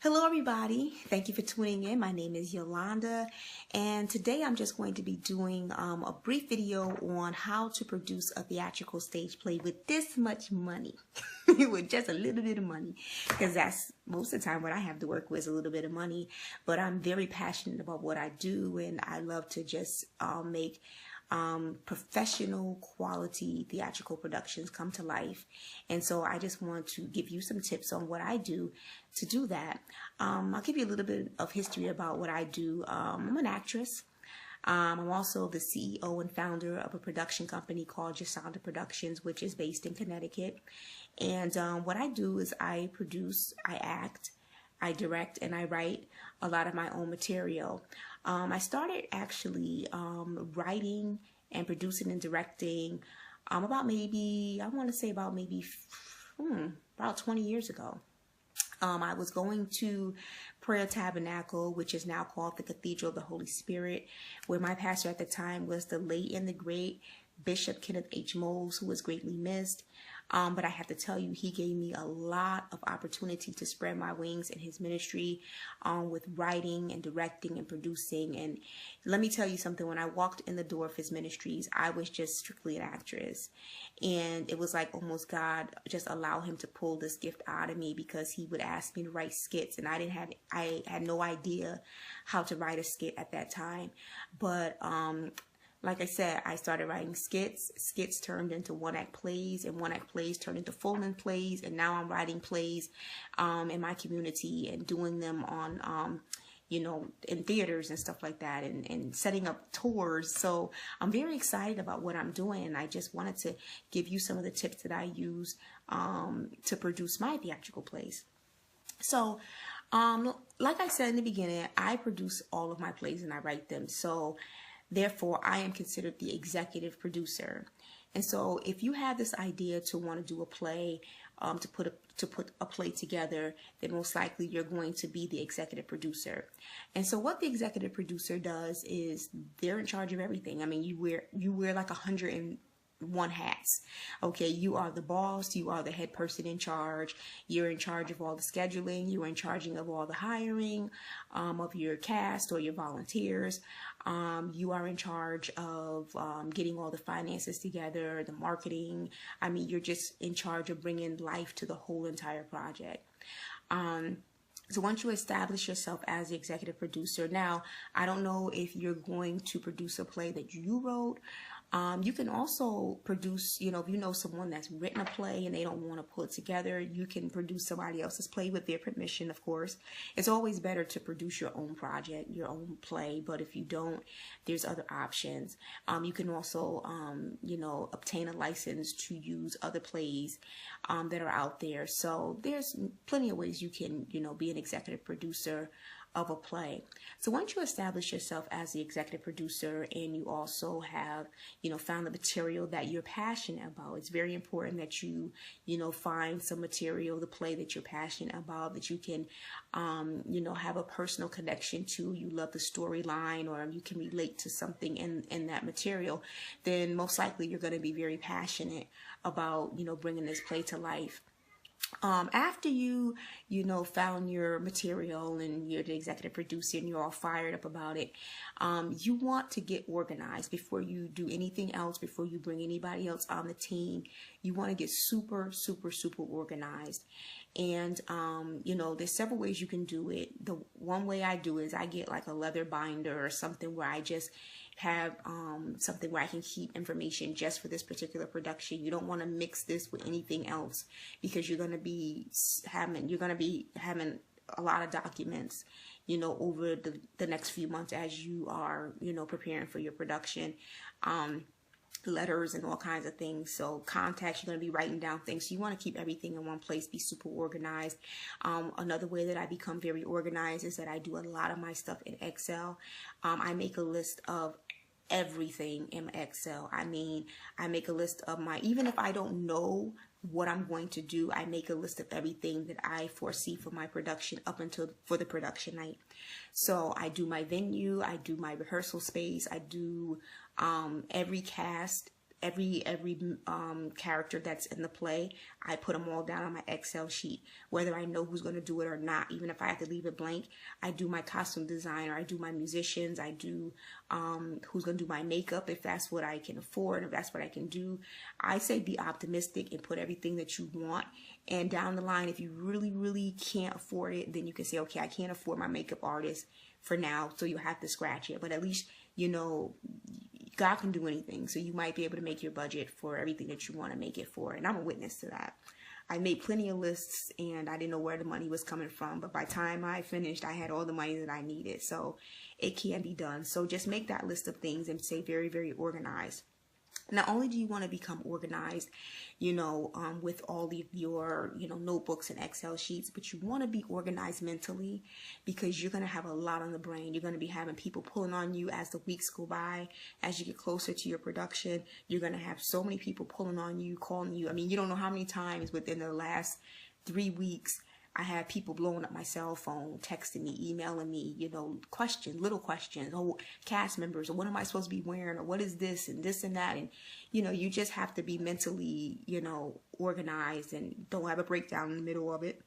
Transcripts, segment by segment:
Hello, everybody. Thank you for tuning in. My name is Yolanda, and today I'm just going to be doing a brief video on how to produce a theatrical stage play with this much money, with just a little bit of money, because that's most of the time what I have to work with is a little bit of money. But I'm very passionate about what I do, and I love to just make professional quality theatrical productions come to life. And so I just want to give you some tips on what I do to do that. I'll give you a little bit of history about what I do. I'm an actress. I'm also the CEO and founder of a production company called Jasonda Productions, which is based in Connecticut. And what I do is I produce, I act, I direct, and I write a lot of my own material. I started actually writing and producing and directing about maybe, I want to say about maybe about 20 years ago. I was going to Prayer Tabernacle, which is now called the Cathedral of the Holy Spirit, where my pastor at the time was the late and the great Bishop Kenneth H. Moles, who was greatly missed. But I have to tell you, he gave me a lot of opportunity to spread my wings in his ministry with writing and directing and producing. And let me tell you something, when I walked in the door of his ministries, I was just strictly an actress. And it was like almost God just allowed him to pull this gift out of me, because he would ask me to write skits, and I had no idea how to write a skit at that time. But like I said, I started writing skits. Skits turned into one-act plays, and one-act plays turned into full-length plays. And now I'm writing plays in my community and doing them on, in theaters and stuff like that, and setting up tours. So I'm very excited about what I'm doing, and I just wanted to give you some of the tips that I use to produce my theatrical plays. So, like I said in the beginning, I produce all of my plays and I write them. So therefore, I am considered the executive producer. And so if you have this idea to want to do a play, to put a play together, then most likely you're going to be the executive producer. And so what the executive producer does is they're in charge of everything. I mean, you wear like 101 hats. Okay, you are the boss, you are the head person in charge, you're in charge of all the scheduling, you're in charge of all the hiring of your cast or your volunteers. You are in charge of getting all the finances together, the marketing. I mean, you're just in charge of bringing life to the whole entire project. So once you establish yourself as the executive producer, now, I don't know if you're going to produce a play that you wrote. You can also produce, if you know someone that's written a play and they don't want to pull it together, you can produce somebody else's play with their permission, of course. It's always better to produce your own project, your own play, but if you don't, there's other options. You can also, obtain a license to use other plays that are out there. So there's plenty of ways you can, be an executive producer of a play. So once you establish yourself as the executive producer and you also have, found the material that you're passionate about, it's very important that you, find some material, the play that you're passionate about, that you can, have a personal connection to. You love the storyline, or you can relate to something in that material. Then most likely you're going to be very passionate about, bringing this play to life. After you found your material and you're the executive producer and you're all fired up about it, you want to get organized before you do anything else, before you bring anybody else on the team. You want to get super, super, super organized. And, there's several ways you can do it. The one way I do is I get like a leather binder or something where I just have something where I can keep information just for this particular production. You don't want to mix this with anything else, because you're going to be having a lot of documents, over the next few months as you are, preparing for your production. Letters and all kinds of things. So contacts, you're going to be writing down things. So you want to keep everything in one place, be super organized. Another way that I become very organized is that I do a lot of my stuff in Excel. I make a list of everything in Excel. I mean, I make a list of even if I don't know what I'm going to do, I make a list of everything that I foresee for my production for the production night. So I do my venue, I do my rehearsal space, I do every cast every character that's in the play, I put them all down on my Excel sheet, whether I know who's going to do it or not. Even if I have to leave it blank, I do my costume designer, I do my musicians, I do who's going to do my makeup, if that's what I can afford, if that's what I can do. I say be optimistic and put everything that you want. And down the line, if you really can't afford it, then you can say, okay, I can't afford my makeup artist for now, so you have to scratch it. But at least, you know, God can do anything. So you might be able to make your budget for everything that you want to make it for. And I'm a witness to that. I made plenty of lists and I didn't know where the money was coming from. But by the time I finished, I had all the money that I needed. So it can be done. So just make that list of things and stay very organized. Not only do you want to become organized, you know, with all of your, you know, notebooks and Excel sheets, but you want to be organized mentally, because you're going to have a lot on the brain. You're going to be having people pulling on you as the weeks go by. As you get closer to your production, you're going to have so many people pulling on you, calling you. I mean, you don't know how many times within the last 3 weeks I had people blowing up my cell phone, texting me, emailing me, you know, questions, little questions. Oh, cast members, or what am I supposed to be wearing, or what is this and this and that. And, you know, you just have to be mentally, you know, organized and don't have a breakdown in the middle of it.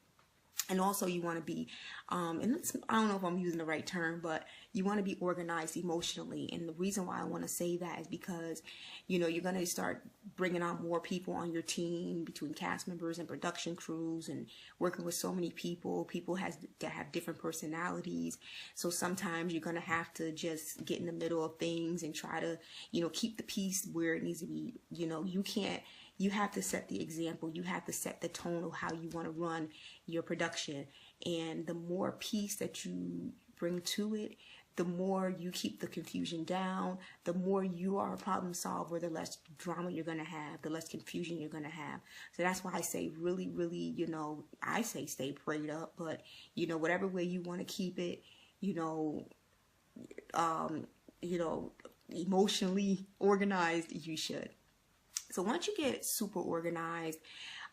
And also you want to be, and I don't know if I'm using the right term, but you want to be organized emotionally. And the reason why I want to say that is because, you know, you're going to start bringing on more people on your team, between cast members and production crews, and working with so many people. People that have different personalities. So sometimes you're going to have to just get in the middle of things and try to, you know, keep the peace where it needs to be. You know, you have to set the example. You have to set the tone of how you want to run your production. And the more peace that you bring to it, the more you keep the confusion down, the more you are a problem solver, the less drama you're going to have, the less confusion you're going to have. So that's why I say really, you know, I say stay prayed up, but, you know, whatever way you want to keep it, you know, emotionally organized, you should. So once you get super organized,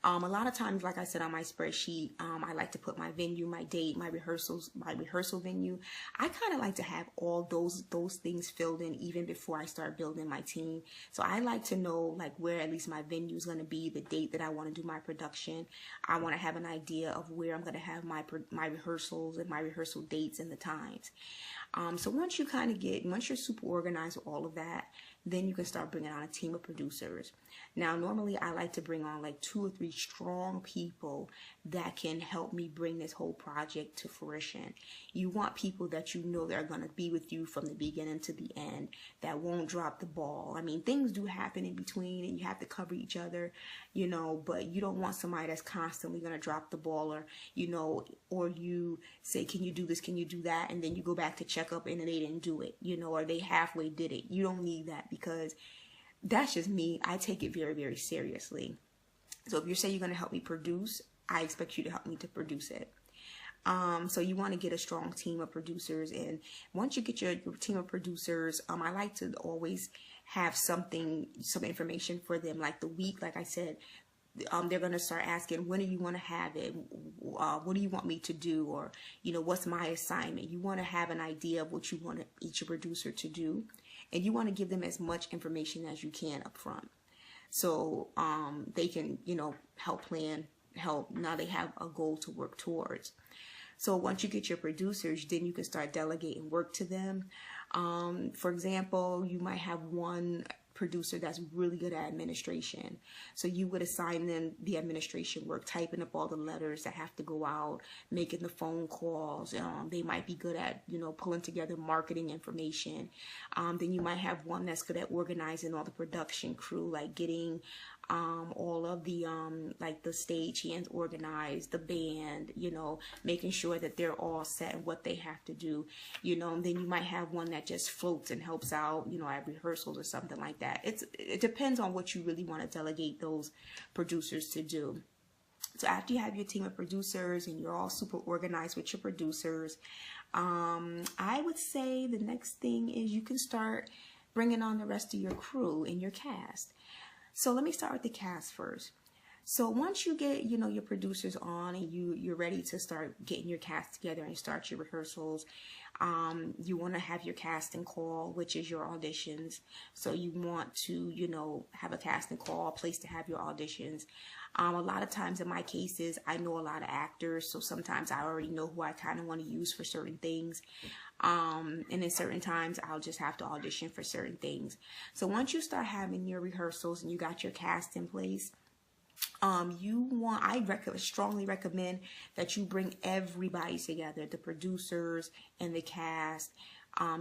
a lot of times, like I said on my spreadsheet, I like to put my venue, my date, my rehearsal venue. I kind of like to have all those things filled in even before I start building my team. So I like to know like where at least my venue is going to be, the date that I want to do my production. I want to have an idea of where I'm going to have my rehearsals and my rehearsal dates and the times. So once you're super organized with all of that, then you can start bringing on a team of producers. Now, normally I like to bring on like 2 or 3 strong people that can help me bring this whole project to fruition. You want people that you know that are going to be with you from the beginning to the end, that won't drop the ball. I mean, things do happen in between and you have to cover each other, you know, but you don't want somebody that's constantly going to drop the ball, or, you know, or you say, can you do this? Can you do that? And then you go back to check up and they didn't do it, you know, or they halfway did it. You don't need that, because that's just me. I take it very seriously. So if you say you're going to help me produce, I expect you to help me to produce it. So you want to get a strong team of producers. And once you get your team of producers, I like to always have some information for them, like the week, like I said. They're going to start asking, when do you want to have it? What do you want me to do? Or, you know, what's my assignment? You want to have an idea of what you want each producer to do. And you want to give them as much information as you can up front. So they can, you know, help plan, now they have a goal to work towards. So once you get your producers, then you can start delegating work to them. For example, you might have one producer that's really good at administration. So you would assign them the administration work, typing up all the letters that have to go out, making the phone calls. They might be good at, you know, pulling together marketing information. Then you might have one that's good at organizing all the production crew, like getting all of the like the stage hands organized, the band, you know, making sure that they're all set and what they have to do, you know. And then you might have one that just floats and helps out, you know, at rehearsals or something like that. It depends on what you really want to delegate those producers to do. So after you have your team of producers and you're all super organized with your producers, I would say the next thing is you can start bringing on the rest of your crew and your cast. So let me start with the cast first. So once you get, your producers on and you're ready to start getting your cast together and start your rehearsals, you want to have your casting call, which is your auditions. So you want to, have a casting call, a place to have your auditions. A lot of times in my cases, I know a lot of actors, so sometimes I already know who I kind of want to use for certain things. And in certain times, I'll just have to audition for certain things. So once you start having your rehearsals and you got your cast in place, I strongly recommend that you bring everybody together, the producers and the cast,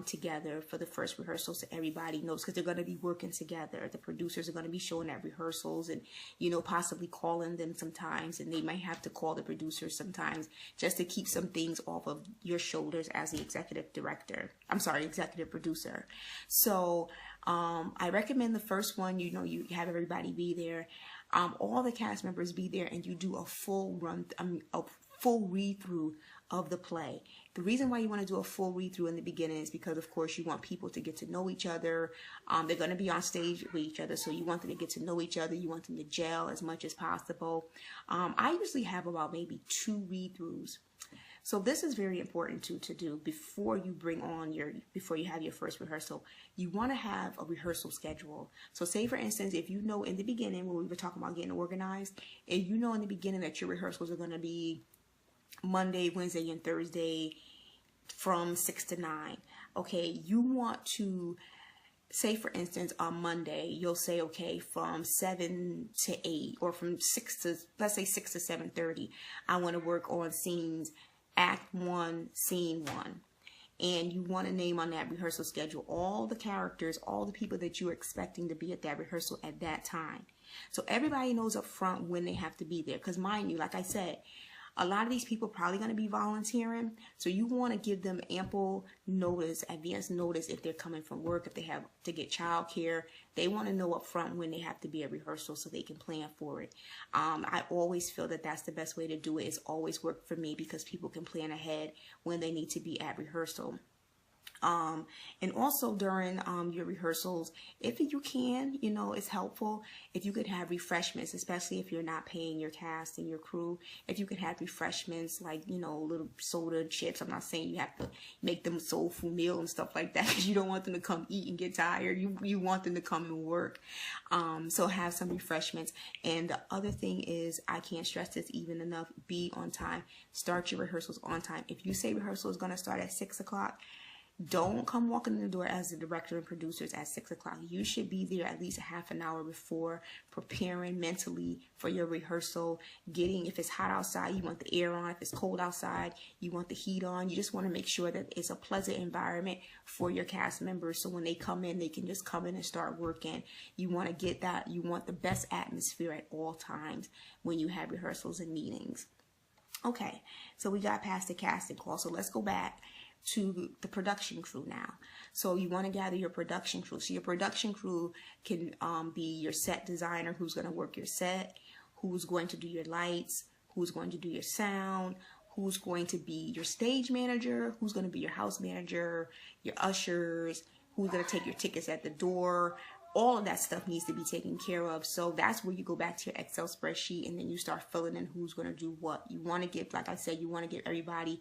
together for the first rehearsals, so everybody knows, because they're going to be working together. The producers are going to be showing at rehearsals and, possibly calling them sometimes, and they might have to call the producers sometimes just to keep some things off of your shoulders as the executive producer. So, I recommend the first one, you have everybody be there. All the cast members be there, and you do a full read-through of the play. The reason why you want to do a full read-through in the beginning is because, of course, you want people to get to know each other. They're going to be on stage with each other, so you want them to get to know each other. You want them to gel as much as possible. I usually have about maybe 2 read-throughs. So this is very important to do before you before you have your first rehearsal. You want to have a rehearsal schedule. So say, for instance, if you know in the beginning, when we were talking about getting organized, if you know in the beginning that your rehearsals are going to be Monday, Wednesday, and Thursday from 6 to 9. Okay, you want to say, for instance, on Monday, you'll say, okay, from 7 to 8, or from 6 to, let's say 6 to 7:30, I want to work on scenes, Act 1, Scene 1. And you want to name on that rehearsal schedule all the characters, all the people that you're expecting to be at that rehearsal at that time. So everybody knows up front when they have to be there. Because mind you, like I said, a lot of these people are probably going to be volunteering, so you want to give them ample notice, advance notice, if they're coming from work, if they have to get childcare. They want to know up front when they have to be at rehearsal so they can plan for it. I always feel that that's the best way to do it. It's always worked for me because people can plan ahead when they need to be at rehearsal. And also during your rehearsals, if you can, it's helpful if you could have refreshments, especially if you're not paying your cast and your crew. If you could have refreshments like, little soda, chips. I'm not saying you have to make them a soul food meal and stuff like that, because you don't want them to come eat and get tired. You want them to come and work. So have some refreshments. And the other thing is, I can't stress this even enough, be on time. Start your rehearsals on time. If you say rehearsal is going to start at 6 o'clock, don't come walking in the door as the director and producers at 6 o'clock. You should be there at least a half an hour before, preparing mentally for your rehearsal. If it's hot outside, you want the air on. If it's cold outside, you want the heat on. You just want to make sure that it's a pleasant environment for your cast members, so when they come in, they can just come in and start working. You want to get that. You want the best atmosphere at all times when you have rehearsals and meetings. Okay, so we got past the casting call, so let's go back to the production crew now. So you want to gather your production crew. So your production crew can be your set designer, who's going to work your set, who's going to do your lights, who's going to do your sound, who's going to be your stage manager, who's going to be your house manager, your ushers, who's going to take your tickets at the door. All of that stuff needs to be taken care of. So that's where you go back to your Excel spreadsheet, and then you start filling in who's going to do what. You want to give, like I said, you want to give everybody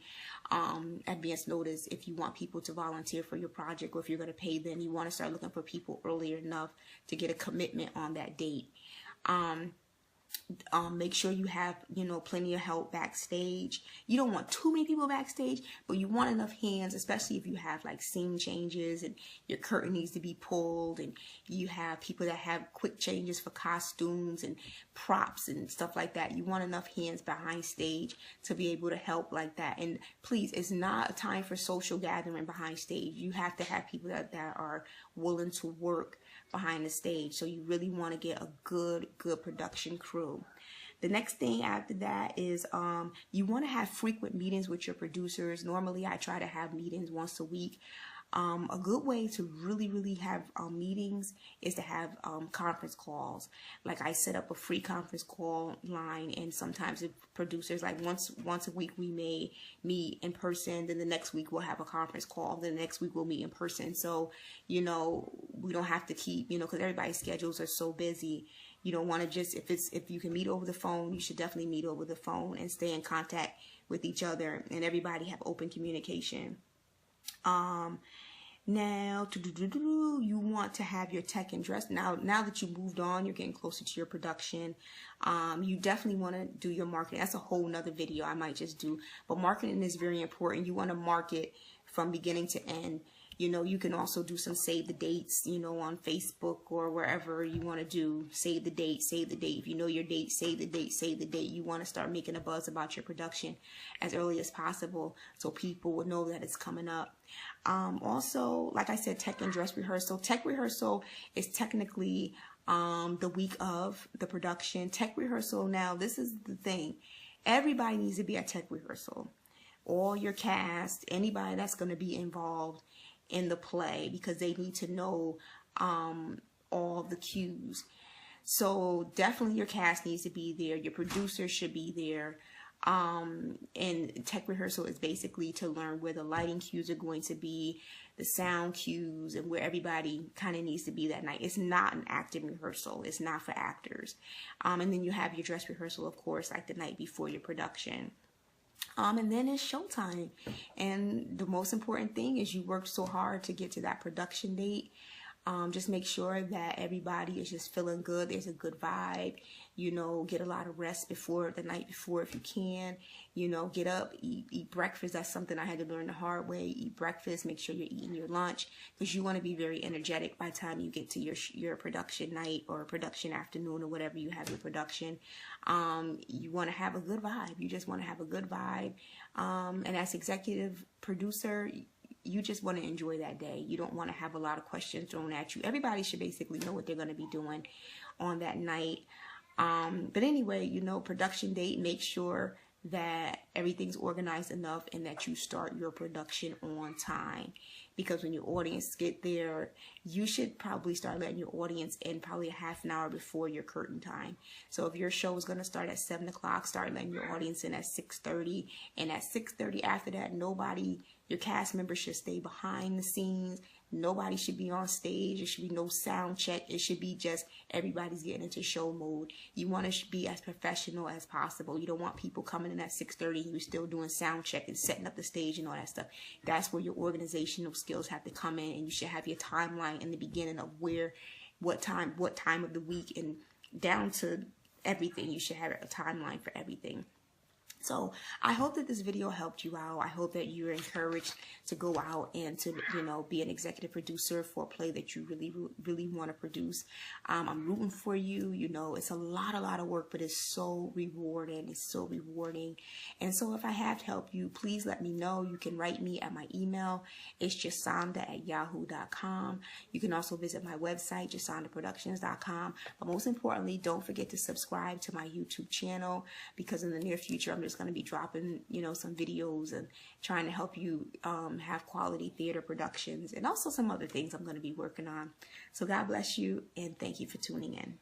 advance notice if you want people to volunteer for your project, or if you're going to pay them, you want to start looking for people earlier enough to get a commitment on that date. Make sure you have, plenty of help backstage. You don't want too many people backstage, but you want enough hands, especially if you have like scene changes and your curtain needs to be pulled, and you have people that have quick changes for costumes and props and stuff like that. You want enough hands behind stage to be able to help like that. And please, it's not a time for social gathering behind stage. You have to have people that are willing to work behind the stage. So you really want to get a good production crew. The next thing after that is you want to have frequent meetings with your producers. Normally I try to have meetings once a week. A good way to really have meetings is to have conference calls. Like I set up a free conference call line, and sometimes the producers, like once a week we may meet in person, then the next week we'll have a conference call, then the next week we'll meet in person. So we don't have to keep, because everybody's schedules are so busy. You don't want to just, if you can meet over the phone, you should definitely meet over the phone and stay in contact with each other, and everybody have open communication. Now, you want to have your tech and dress. Now that you moved on, you're getting closer to your production. You definitely want to do your marketing. That's a whole nother video I might just do. But marketing is very important. You want to market from beginning to end. You know, you can also do some save the dates, you know, on Facebook or wherever you want to do. Save the date, save the date. If you know your date, save the date, save the date. You want to start making a buzz about your production as early as possible so people will know that it's coming up. Also, like I said, tech and dress rehearsal. Tech rehearsal is technically the week of the production. Tech rehearsal, now this is the thing. Everybody needs to be at tech rehearsal. All your cast, anybody that's going to be involved in the play, because they need to know all the cues. So definitely your cast needs to be there. Your producer should be there. And tech rehearsal is basically to learn where the lighting cues are going to be, the sound cues, and where everybody kind of needs to be that night. It's not an acting rehearsal. It's not for actors. And then you have your dress rehearsal, of course, like the night before your production. And then it's showtime. And the most important thing is you worked so hard to get to that production date. Just make sure that everybody is just feeling good. There's a good vibe. You know, get a lot of rest before the night before if you can. You know, get up, eat breakfast. That's something I had to learn the hard way. Eat breakfast. Make sure you're eating your lunch, because you want to be very energetic by the time you get to your production night or production afternoon or whatever you have your production. You want to have a good vibe. You just want to have a good vibe. And as executive producer, you just want to enjoy that day. You don't want to have a lot of questions thrown at you. Everybody should basically know what they're going to be doing on that night. But anyway, you know, production date, make sure that everything's organized enough and that you start your production on time. Because when your audience get there, you should probably start letting your audience in probably a half an hour before your curtain time. So if your show is going to start at 7 o'clock, start letting your audience in at 6:30. And at 6:30 after that, your cast members should stay behind the scenes. Nobody should be on stage. There should be no sound check. It should be just everybody's getting into show mode. You want to be as professional as possible. You don't want people coming in at 6:30 and you're still doing sound check and setting up the stage and all that stuff. That's where your organizational skills have to come in, and you should have your timeline in the beginning of what time of the week, and down to everything. You should have a timeline for everything. So I hope that this video helped you out. I hope that you're encouraged to go out and to, you know, be an executive producer for a play that you really want to produce. I'm rooting for you. You know, it's a lot of work, but it's so rewarding. It's so rewarding. And so if I have helped you, please let me know. You can write me at my email. It's jasonda@yahoo.com. You can also visit my website, jasondaproductions.com. But most importantly, don't forget to subscribe to my YouTube channel, because in the near future, I'm just going to be dropping, you know, some videos and trying to help you have quality theater productions, and also some other things I'm going to be working on. So God bless you, and thank you for tuning in.